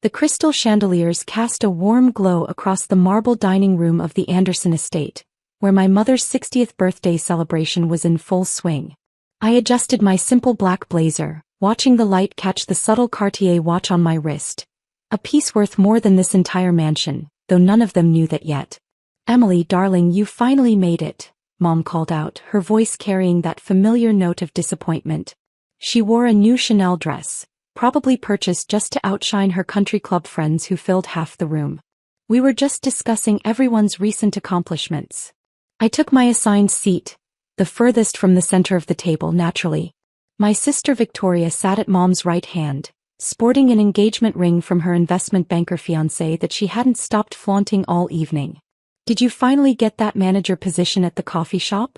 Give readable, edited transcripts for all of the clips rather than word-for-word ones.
The crystal chandeliers cast a warm glow across the marble dining room of the Anderson estate, where my mother's 60th birthday celebration was in full swing. I adjusted my simple black blazer, watching the light catch the subtle Cartier watch on my wrist. A piece worth more than this entire mansion, though none of them knew that yet. "Emily, darling, you finally made it," Mom called out, her voice carrying that familiar note of disappointment. She wore a new Chanel dress, probably purchased just to outshine her country club friends who filled half the room. We were just discussing everyone's recent accomplishments. I took my assigned seat, the furthest from the center of the table naturally. My sister Victoria sat at Mom's right hand, sporting an engagement ring from her investment banker fiancé that she hadn't stopped flaunting all evening. "Did you finally get that manager position at the coffee shop?"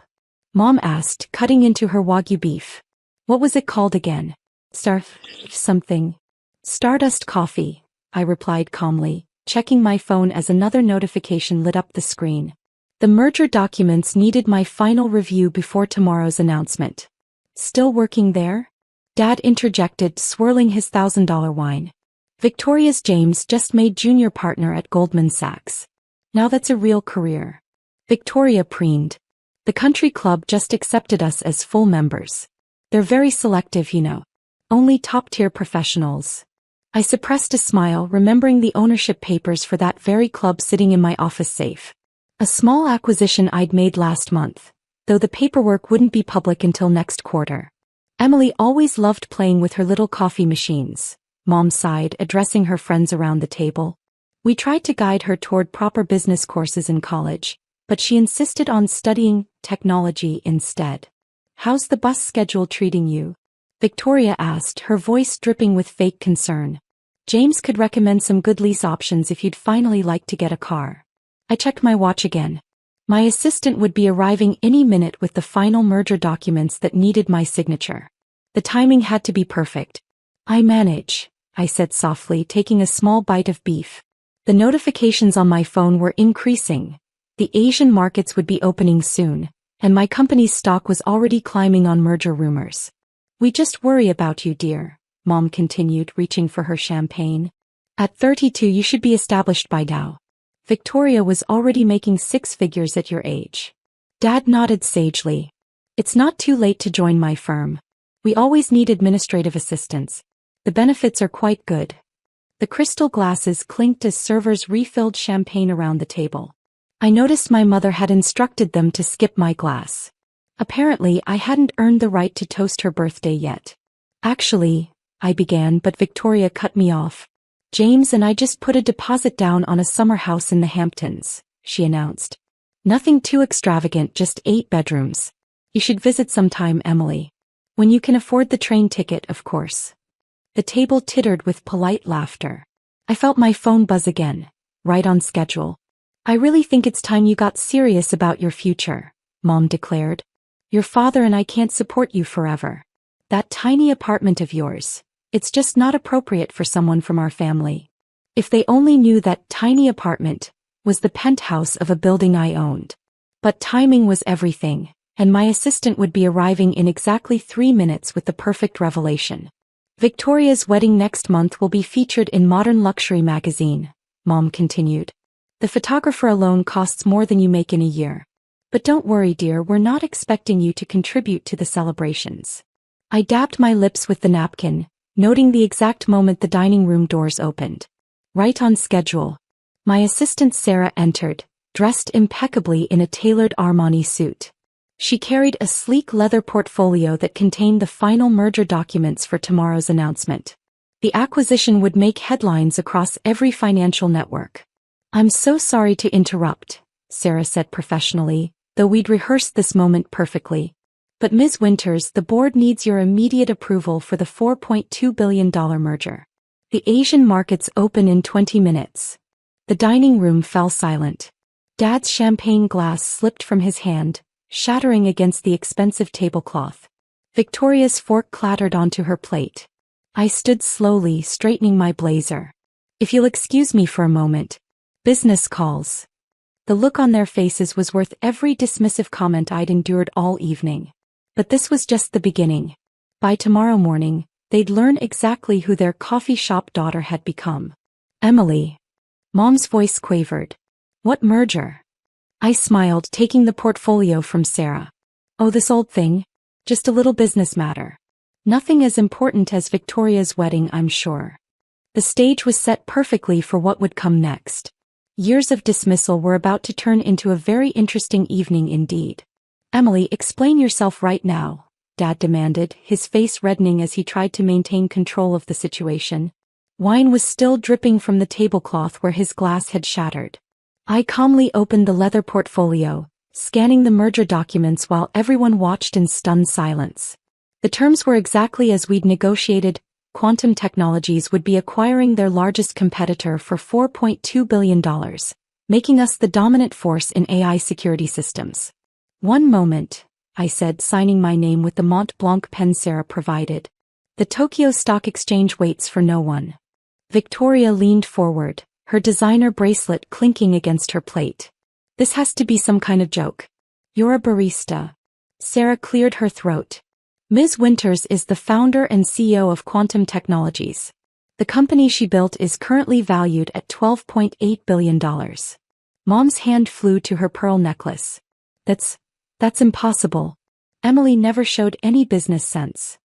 Mom asked, cutting into her Wagyu beef. "What was it called again? Something. Stardust Coffee," I replied calmly, checking my phone as another notification lit up the screen. The merger documents needed my final review before tomorrow's announcement. "Still working there?" Dad interjected, swirling his $1,000 wine. "Victoria's James just made junior partner at Goldman Sachs. Now that's a real career." Victoria preened. "The country club just accepted us as full members. They're very selective, you know. Only top-tier professionals." I suppressed a smile, remembering the ownership papers for that very club sitting in my office safe. A small acquisition I'd made last month, though the paperwork wouldn't be public until next quarter. "Emily always loved playing with her little coffee machines," Mom sighed, addressing her friends around the table. "We tried to guide her toward proper business courses in college, but she insisted on studying technology instead." "How's the bus schedule treating you?" Victoria asked, her voice dripping with fake concern. "James could recommend some good lease options if you'd finally like to get a car." I checked my watch again. My assistant would be arriving any minute with the final merger documents that needed my signature. The timing had to be perfect. "I manage," I said softly, taking a small bite of beef. The notifications on my phone were increasing. The Asian markets would be opening soon, and my company's stock was already climbing on merger rumors. "We just worry about you, dear," Mom continued, reaching for her champagne. "At 32 you should be established by now. Victoria was already making six figures at your age." Dad nodded sagely. "It's not too late to join my firm. We always need administrative assistance. The benefits are quite good." The crystal glasses clinked as servers refilled champagne around the table. I noticed my mother had instructed them to skip my glass. Apparently, I hadn't earned the right to toast her birthday yet. "Actually," I began, but Victoria cut me off. "James and I just put a deposit down on a summer house in the Hamptons," she announced. "Nothing too extravagant, just 8 bedrooms. You should visit sometime, Emily. When you can afford the train ticket, of course." The table tittered with polite laughter. I felt my phone buzz again. Right on schedule. "I really think it's time you got serious about your future," Mom declared. "Your father and I can't support you forever. That tiny apartment of yours, it's just not appropriate for someone from our family." If they only knew that tiny apartment was the penthouse of a building I owned. But timing was everything, and my assistant would be arriving in exactly 3 minutes with the perfect revelation. "Victoria's wedding next month will be featured in Modern Luxury magazine," Mom continued. "The photographer alone costs more than you make in a year. But don't worry, dear, we're not expecting you to contribute to the celebrations." I dabbed my lips with the napkin, noting the exact moment the dining room doors opened. Right on schedule. My assistant Sarah entered, dressed impeccably in a tailored Armani suit. She carried a sleek leather portfolio that contained the final merger documents for tomorrow's announcement. The acquisition would make headlines across every financial network. "I'm so sorry to interrupt," Sarah said professionally, though we'd rehearsed this moment perfectly. "But Ms. Winters, the board needs your immediate approval for the $4.2 billion merger. The Asian markets open in 20 minutes. The dining room fell silent. Dad's champagne glass slipped from his hand, shattering against the expensive tablecloth. Victoria's fork clattered onto her plate. I stood slowly, straightening my blazer. "If you'll excuse me for a moment. Business calls." The look on their faces was worth every dismissive comment I'd endured all evening. But this was just the beginning. By tomorrow morning, they'd learn exactly who their coffee shop daughter had become. Emily. Mom's voice quavered. What merger? I smiled, taking the portfolio from Sarah. Oh, this old thing. Just a little business matter. Nothing as important as Victoria's wedding, I'm sure. The stage was set perfectly for what would come next. Years of dismissal were about to turn into a very interesting evening indeed. Emily, explain yourself right now, Dad demanded, his face reddening as he tried to maintain control of the situation. Wine was still dripping from the tablecloth where his glass had shattered. I calmly opened the leather portfolio, scanning the merger documents while everyone watched in stunned silence. The terms were exactly as we'd negotiated. Quantum Technologies would be acquiring their largest competitor for $4.2 billion, making us the dominant force in AI security systems. One moment, I said, signing my name with the Mont Blanc pen Sarah provided. The Tokyo Stock Exchange waits for no one. Victoria leaned forward, her designer bracelet clinking against her plate. This has to be some kind of joke. You're a barista. Sarah cleared her throat. Ms. Winters is the founder and CEO of Quantum Technologies. The company she built is currently valued at $12.8 billion. Mom's hand flew to her pearl necklace. That's impossible. Emily never showed any business sense.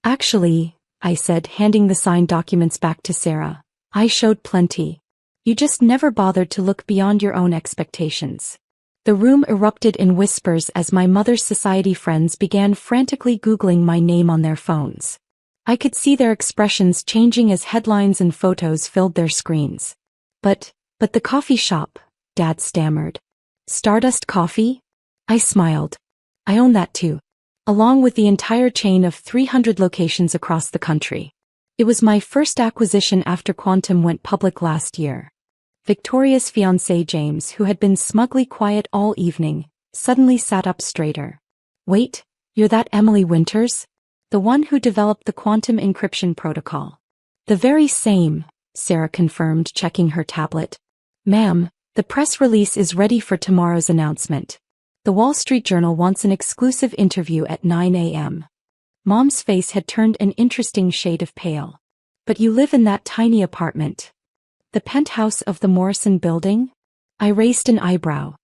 Actually, I said, handing the signed documents back to Sarah, I showed plenty. You just never bothered to look beyond your own expectations. The room erupted in whispers as my mother's society friends began frantically Googling my name on their phones. I could see their expressions changing as headlines and photos filled their screens. But the coffee shop, Dad stammered. Stardust Coffee? I smiled. I own that too. Along with the entire chain of 300 locations across the country. It was my first acquisition after Quantum went public last year. Victoria's fiancé James, who had been smugly quiet all evening, suddenly sat up straighter. Wait, you're that Emily Winters? The one who developed the quantum encryption protocol. The very same, Sarah confirmed, checking her tablet. Ma'am, the press release is ready for tomorrow's announcement. The Wall Street Journal wants an exclusive interview at 9 a.m. Mom's face had turned an interesting shade of pale. But you live in that tiny apartment. The penthouse of the Morrison building? I raised an eyebrow.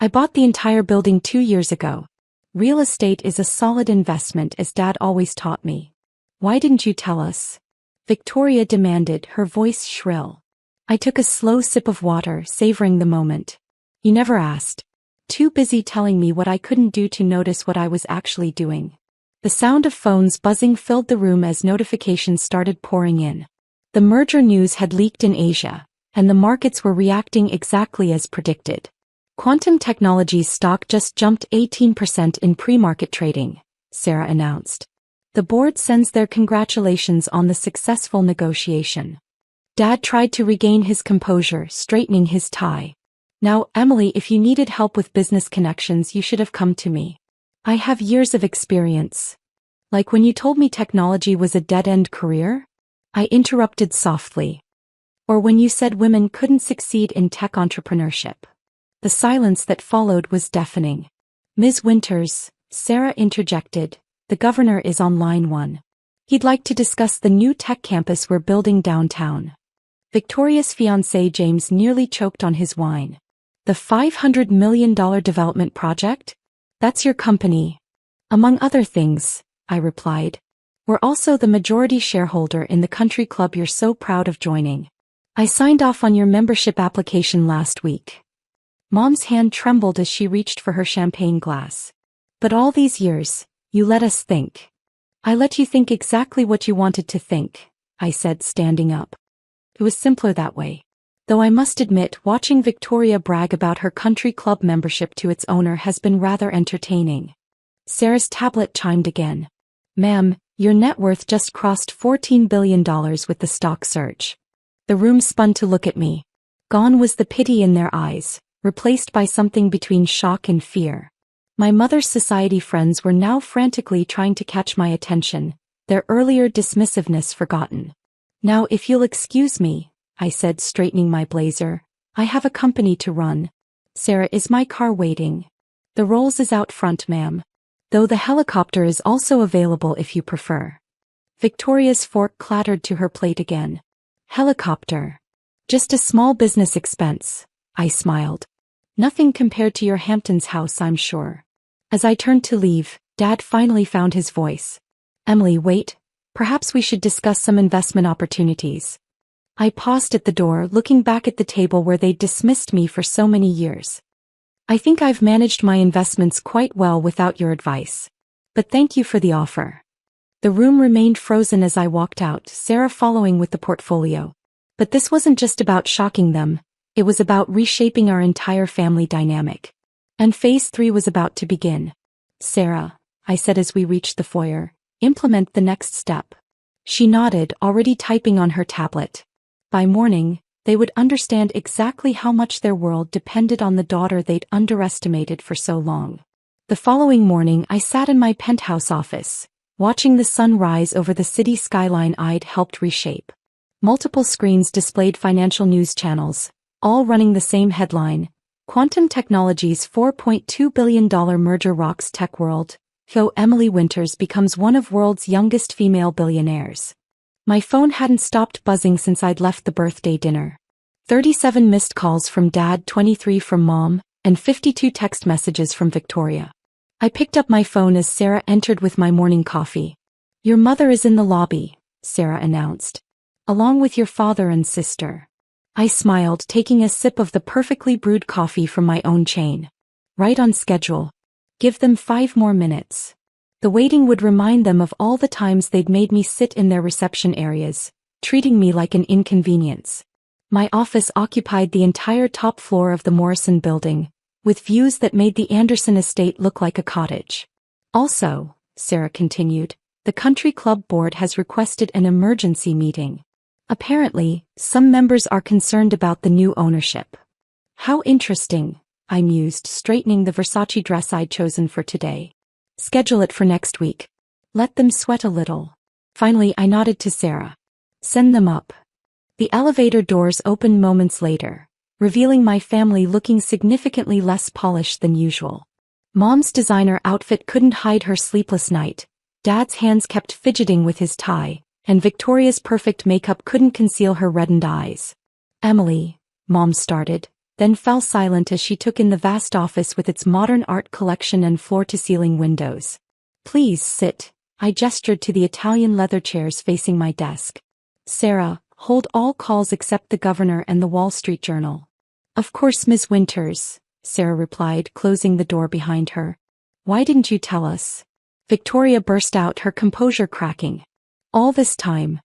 I bought the entire building 2 years ago. Real estate is a solid investment, as Dad always taught me. Why didn't you tell us? Victoria demanded, her voice shrill. I took a slow sip of water, savoring the moment. You never asked. Too busy telling me what I couldn't do to notice what I was actually doing. The sound of phones buzzing filled the room as notifications started pouring in. The merger news had leaked in Asia, and the markets were reacting exactly as predicted. Quantum Technologies stock just jumped 18% in pre-market trading, Sarah announced. The board sends their congratulations on the successful negotiation. Dad tried to regain his composure, straightening his tie. Now, Emily, if you needed help with business connections, you should have come to me. I have years of experience. Like when you told me technology was a dead-end career? I interrupted softly. Or when you said women couldn't succeed in tech entrepreneurship. The silence that followed was deafening. Ms. Winters, Sarah interjected, the governor is on line 1. He'd like to discuss the new tech campus we're building downtown. Victoria's fiancé James nearly choked on his wine. The $500 million development project? That's your company. Among other things, I replied. We're also the majority shareholder in the country club you're so proud of joining. I signed off on your membership application last week. Mom's hand trembled as she reached for her champagne glass. But all these years, you let us think. I let you think exactly what you wanted to think, I said, standing up. It was simpler that way. Though I must admit, watching Victoria brag about her country club membership to its owner has been rather entertaining. Sarah's tablet chimed again. Ma'am, your net worth just crossed $14 billion with the stock surge. The room spun to look at me. Gone was the pity in their eyes, replaced by something between shock and fear. My mother's society friends were now frantically trying to catch my attention, their earlier dismissiveness forgotten. Now, if you'll excuse me, I said, straightening my blazer, I have a company to run. Sarah, is my car waiting? The Rolls is out front, ma'am. Though the helicopter is also available if you prefer. Victoria's fork clattered to her plate again. Helicopter. Just a small business expense, I smiled. Nothing compared to your Hamptons house, I'm sure. As I turned to leave, Dad finally found his voice. Emily, wait. Perhaps we should discuss some investment opportunities. I paused at the door, looking back at the table where they'd dismissed me for so many years. I think I've managed my investments quite well without your advice. But thank you for the offer. The room remained frozen as I walked out, Sarah following with the portfolio. But this wasn't just about shocking them, it was about reshaping our entire family dynamic. And phase 3 was about to begin. Sarah, I said as we reached the foyer, implement the next step. She nodded, already typing on her tablet. By morning, they would understand exactly how much their world depended on the daughter they'd underestimated for so long. The following morning I sat in my penthouse office, watching the sun rise over the city skyline I'd helped reshape. Multiple screens displayed financial news channels, all running the same headline: Quantum Technologies' $4.2 billion merger rocks tech world. So Emily Winters becomes one of world's youngest female billionaires. My phone hadn't stopped buzzing since I'd left the birthday dinner. 37 missed calls from Dad, 23 from Mom, and 52 text messages from Victoria. I picked up my phone as Sarah entered with my morning coffee. Your mother is in the lobby, Sarah announced. Along with your father and sister. I smiled, taking a sip of the perfectly brewed coffee from my own chain. Right on schedule. Give them 5 more minutes. The waiting would remind them of all the times they'd made me sit in their reception areas, treating me like an inconvenience. My office occupied the entire top floor of the Morrison building, with views that made the Anderson estate look like a cottage. Also, Sarah continued, the country club board has requested an emergency meeting. Apparently, some members are concerned about the new ownership. How interesting, I mused, straightening the Versace dress I'd chosen for today. Schedule it for next week. Let them sweat a little. Finally, I nodded to Sarah. Send them up. The elevator doors opened moments later, revealing my family looking significantly less polished than usual. Mom's designer outfit couldn't hide her sleepless night. Dad's hands kept fidgeting with his tie, and Victoria's perfect makeup couldn't conceal her reddened eyes. Emily, Mom started, then fell silent as she took in the vast office with its modern art collection and floor-to-ceiling windows. Please sit, I gestured to the Italian leather chairs facing my desk. Sarah, hold all calls except the governor and the Wall Street Journal. Of course, Ms. Winters, Sarah replied, closing the door behind her. Why didn't you tell us? Victoria burst out, her composure cracking. All this time.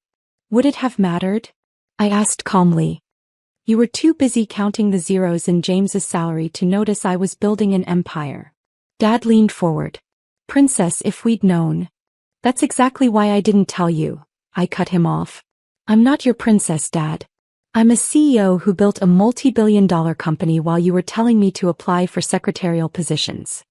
Would it have mattered? I asked calmly. You were too busy counting the zeros in James's salary to notice I was building an empire. Dad leaned forward. Princess, if we'd known. That's exactly why I didn't tell you, I cut him off. I'm not your princess, Dad. I'm a CEO who built a multi-billion-dollar company while you were telling me to apply for secretarial positions.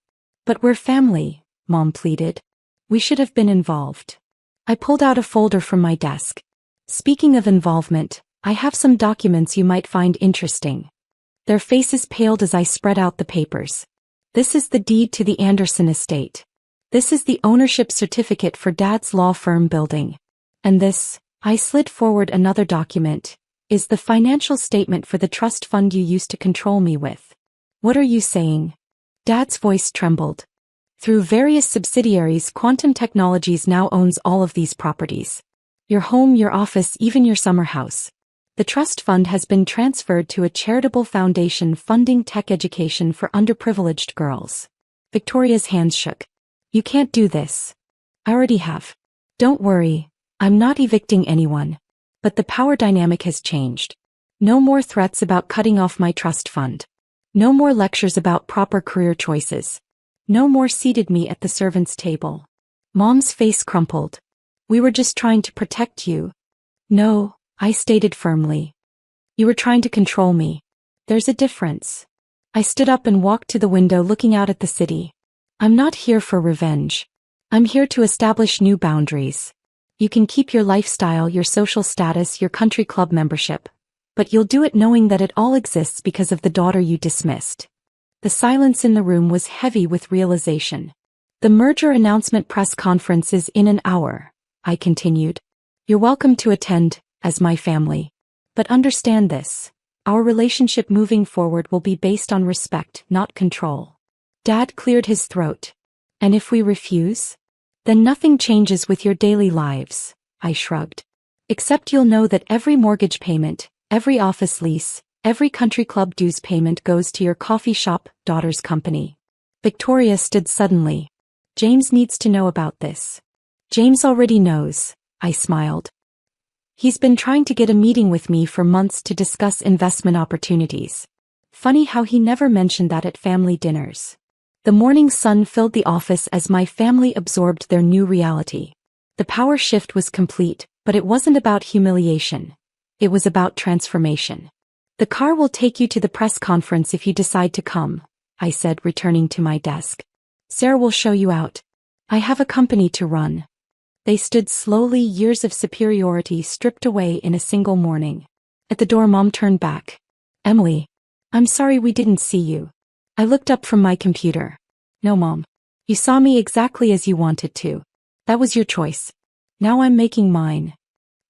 But we're family, Mom pleaded. We should have been involved. I pulled out a folder from my desk. Speaking of involvement, I have some documents you might find interesting. Their faces paled as I spread out the papers. This is the deed to the Anderson estate. This is the ownership certificate for Dad's law firm building. And this, I slid forward another document, is the financial statement for the trust fund you used to control me with. What are you saying? Dad's voice trembled. Through various subsidiaries, Quantum Technologies now owns all of these properties. Your home, your office, even your summer house. The trust fund has been transferred to a charitable foundation funding tech education for underprivileged girls. Victoria's hands shook. You can't do this. I already have. Don't worry, I'm not evicting anyone. But the power dynamic has changed. No more threats about cutting off my trust fund. No more lectures about proper career choices. No more seated me at the servants' table. Mom's face crumpled. We were just trying to protect you. No, I stated firmly. You were trying to control me. There's a difference. I stood up and walked to the window looking out at the city. I'm not here for revenge. I'm here to establish new boundaries. You can keep your lifestyle, your social status, your country club membership. But you'll do it knowing that it all exists because of the daughter you dismissed. The silence in the room was heavy with realization. The merger announcement press conference is in an hour, I continued. You're welcome to attend, as my family. But understand this. Our relationship moving forward will be based on respect, not control. Dad cleared his throat. And if we refuse? Then nothing changes with your daily lives, I shrugged. Except you'll know that every mortgage payment, every office lease, every country club dues payment goes to your coffee shop daughter's company. Victoria stood suddenly. James needs to know about this. James already knows, I smiled. He's been trying to get a meeting with me for months to discuss investment opportunities. Funny how he never mentioned that at family dinners. The morning sun filled the office as my family absorbed their new reality. The power shift was complete, but it wasn't about humiliation. It was about transformation. The car will take you to the press conference if you decide to come, I said, returning to my desk. Sarah will show you out. I have a company to run. They stood slowly, years of superiority stripped away in a single morning. At the door, Mom turned back. Emily, I'm sorry we didn't see you. I looked up from my computer. No, Mom. You saw me exactly as you wanted to. That was your choice. Now I'm making mine.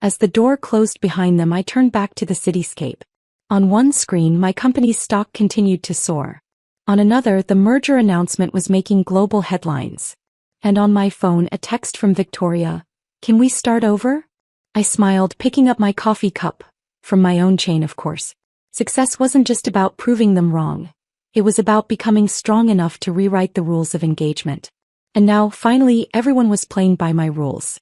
As the door closed behind them, I turned back to the cityscape. On one screen, my company's stock continued to soar. On another, the merger announcement was making global headlines. And on my phone, a text from Victoria. Can we start over? I smiled, picking up my coffee cup. From my own chain, of course. Success wasn't just about proving them wrong. It was about becoming strong enough to rewrite the rules of engagement. And now, finally, everyone was playing by my rules.